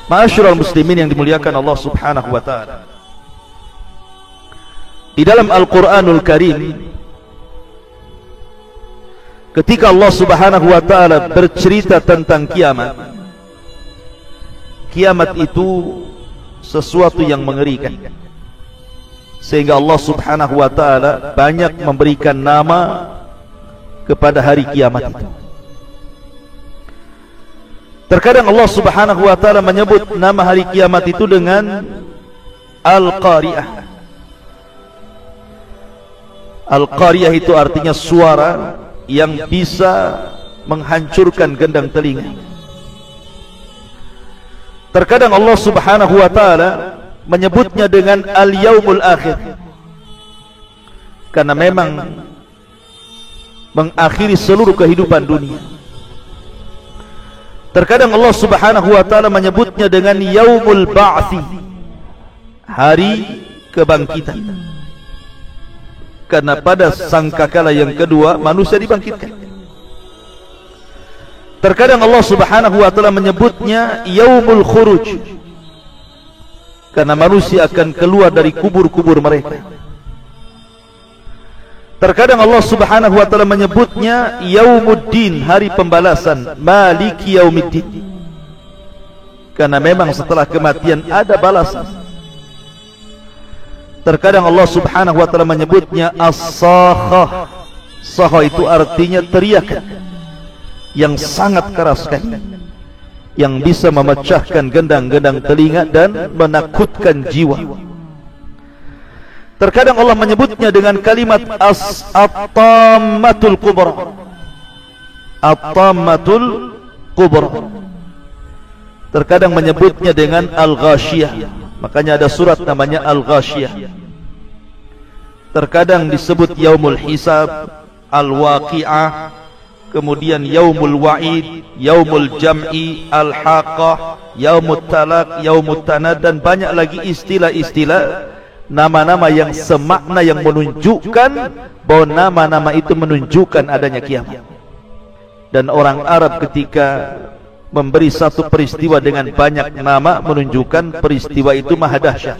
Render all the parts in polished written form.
Ma'asyiral muslimin yang dimuliakan Allah Subhanahu wa taala. Di dalam Al-Qur'anul Karim, ketika Allah Subhanahu wa taala bercerita tentang kiamat, kiamat itu sesuatu yang mengerikan, sehingga Allah Subhanahu wa taala banyak memberikan nama kepada hari kiamat itu. Terkadang Allah Subhanahu wa taala menyebut nama hari kiamat itu dengan Al-Qari'ah. Al-Qari'ah itu artinya suara yang bisa menghancurkan gendang telinga. Terkadang Allah Subhanahu wa taala menyebutnya dengan Al-Yaumul Akhir, karena memang mengakhiri seluruh kehidupan dunia. Terkadang Allah Subhanahu wa taala menyebutnya dengan Yaumul Ba'thi, hari kebangkitan, karena pada sangkakala yang kedua manusia dibangkitkan. Terkadang Allah Subhanahu wa taala menyebutnya Yaumul Khuruj, karena manusia akan keluar dari kubur-kubur mereka. Terkadang Allah Subhanahu wa taala menyebutnya Yaumuddin, hari pembalasan, Maliki Yaumiddin, karena memang setelah kematian ada balasan. Terkadang Allah Subhanahu wa taala menyebutnya As-Sakhah. Sakhah itu artinya teriakan yang sangat keras sekali, yang bisa memecahkan gendang-gendang telinga dan menakutkan jiwa. Terkadang Allah menyebutnya dengan kalimat At-Tammatul Kubra. At-Tammatul Kubra. Terkadang menyebutnya dengan Al-Ghashiyah, makanya ada surat namanya Al-Ghashiyah. Terkadang disebut Yaumul Hisab, Al-Waqi'ah, kemudian Yaumul Wa'id, Yaumul Jam'i, Al-Haqqah, Yaumut Talaq, Yaumut Tanad, dan banyak lagi istilah-istilah, nama-nama yang semakna, yang menunjukkan bahwa nama-nama itu menunjukkan adanya kiamat. Dan orang Arab ketika memberi satu peristiwa dengan banyak nama menunjukkan peristiwa itu maha dahsyat.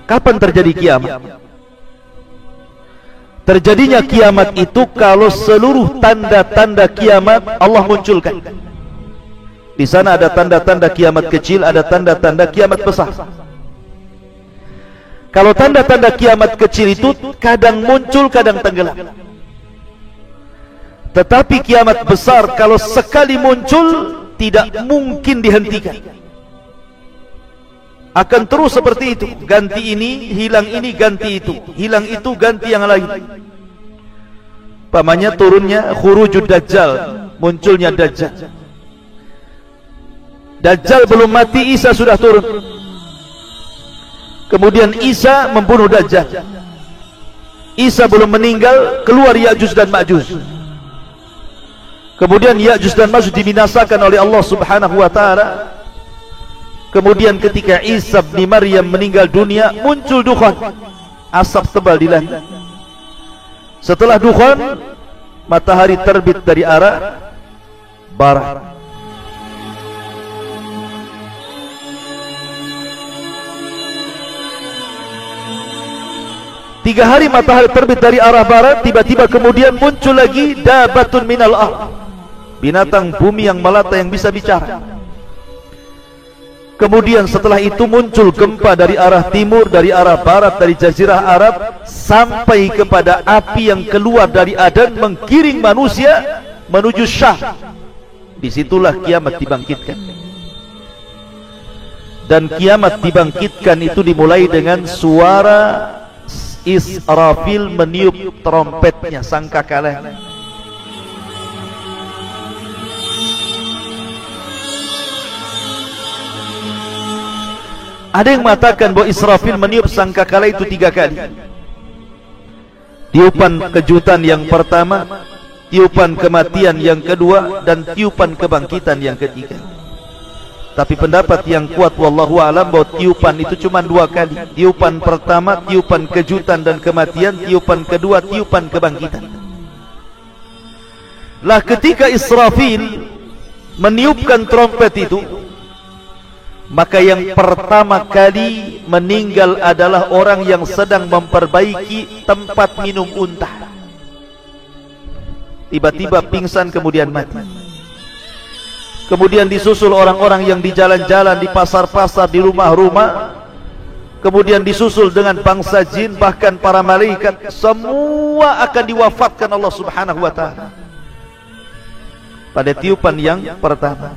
Kapan terjadi kiamat? Terjadinya kiamat itu kalau seluruh tanda-tanda kiamat Allah munculkan. Di sana ada tanda-tanda kiamat kecil, ada tanda-tanda kiamat besar. Kalau tanda-tanda kiamat kecil itu kadang muncul, kadang tenggelam. Tetapi kiamat besar kalau sekali muncul tidak mungkin dihentikan. Akan terus seperti itu, ganti ini, hilang ini, ganti itu, hilang itu, ganti yang lain. Pamannya turunnya khurujud Dajjal, munculnya Dajjal. Dajjal belum mati, Isa sudah turun. Kemudian Isa membunuh Dajjal. Isa belum meninggal, keluar Ya'juj dan Ma'juj. Kemudian Ya'juj dan Ma'juj dibinasakan oleh Allah Subhanahu wa taala. Kemudian ketika Isa bin Maryam meninggal dunia, muncul dukhan, asap tebal di langit. Setelah dukhan, matahari terbit dari arah barat. Tiga hari matahari terbit dari arah barat, tiba-tiba kemudian muncul lagi dabatun minal ard, binatang bumi yang melata yang bisa bicara. Kemudian setelah itu muncul gempa dari arah timur, dari arah barat, dari jazirah Arab, sampai kepada api yang keluar dari Adan menggiring manusia menuju Syam. Disitulah kiamat dibangkitkan. Dan kiamat dibangkitkan itu dimulai dengan suara Israfil meniup trompetnya, sangkakala. Ada yang mengatakan bahwa Israfil meniup sangkakala itu 3 kali. Tiupan kejutan yang pertama, tiupan kematian yang kedua, dan tiupan kebangkitan yang ketiga. Tapi pendapat yang kuat wallahu alam bahwa tiupan itu cuma 2 kali. Tiupan pertama tiupan kejutan dan kematian, tiupan kedua tiupan kebangkitan. Lah ketika Israfil meniupkan trompet itu, maka yang pertama kali meninggal adalah orang yang sedang memperbaiki tempat minum unta. Tiba-tiba pingsan kemudian mati. Kemudian disusul orang-orang yang di jalan-jalan, di pasar-pasar, di rumah-rumah. Kemudian disusul dengan bangsa jin, bahkan para malaikat. Semua akan diwafatkan Allah subhanahu wa ta'ala pada tiupan yang pertama.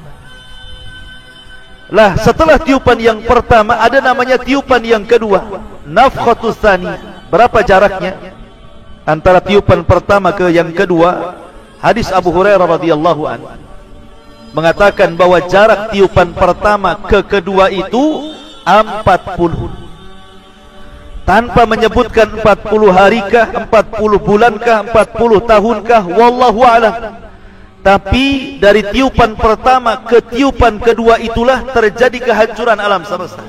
Lah setelah tiupan yang pertama ada namanya tiupan yang kedua, nafkhatus tsaniyah. Berapa jaraknya antara tiupan pertama ke yang kedua? Hadis Abu Hurairah radhiyallahu anhu mengatakan bahwa jarak tiupan pertama ke kedua itu 40. Tanpa menyebutkan 40 harikah, 40 bulankah, 40 tahunkah, wallahu a'lam. Tapi dari tiupan pertama ke tiupan kedua itulah terjadi kehancuran alam semesta.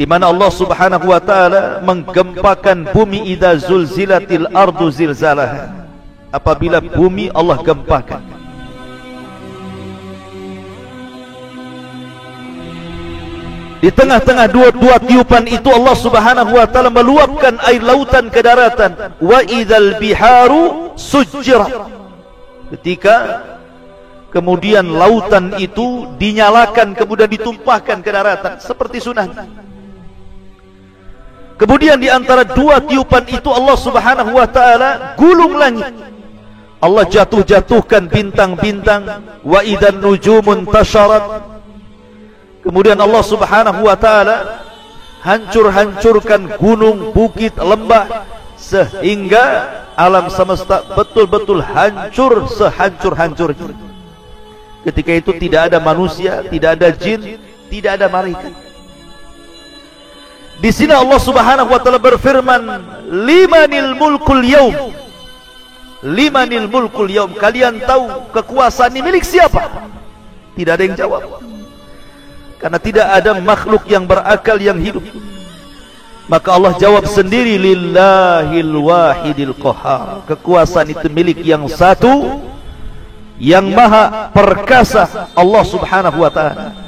Di mana Allah subhanahu wa ta'ala menggempakan bumi idza zulzilatil ardu zilzalaha. Apabila bumi Allah gempakan. Di tengah-tengah dua tiupan itu Allah subhanahu wa ta'ala meluapkan air lautan ke daratan. Wa idzal biharu sujjirat. Ketika kemudian lautan itu dinyalakan kemudian ditumpahkan ke daratan seperti tsunami. Kemudian di antara 2 tiupan itu Allah subhanahu wa ta'ala gulung langit. Allah jatuhkan bintang-bintang. Wa idzan nujumun tasharat. Kemudian Allah subhanahu wa ta'ala hancurkan gunung, bukit, lembah, sehingga alam semesta betul-betul hancur sehancur-hancurnya. Ketika itu tidak ada manusia, tidak ada jin, tidak ada malaikat. Di sini Allah subhanahu wa ta'ala berfirman, limanil mulkul yaum. Limanil mulkul yaum. Kalian tahu kekuasaan ini milik siapa? Tidak ada yang jawab. Karena tidak ada makhluk yang berakal yang hidup. Maka Allah jawab sendiri, lillahil wahidil qahar. Kekuasaan itu milik yang satu, yang maha perkasa, Allah subhanahu wa ta'ala.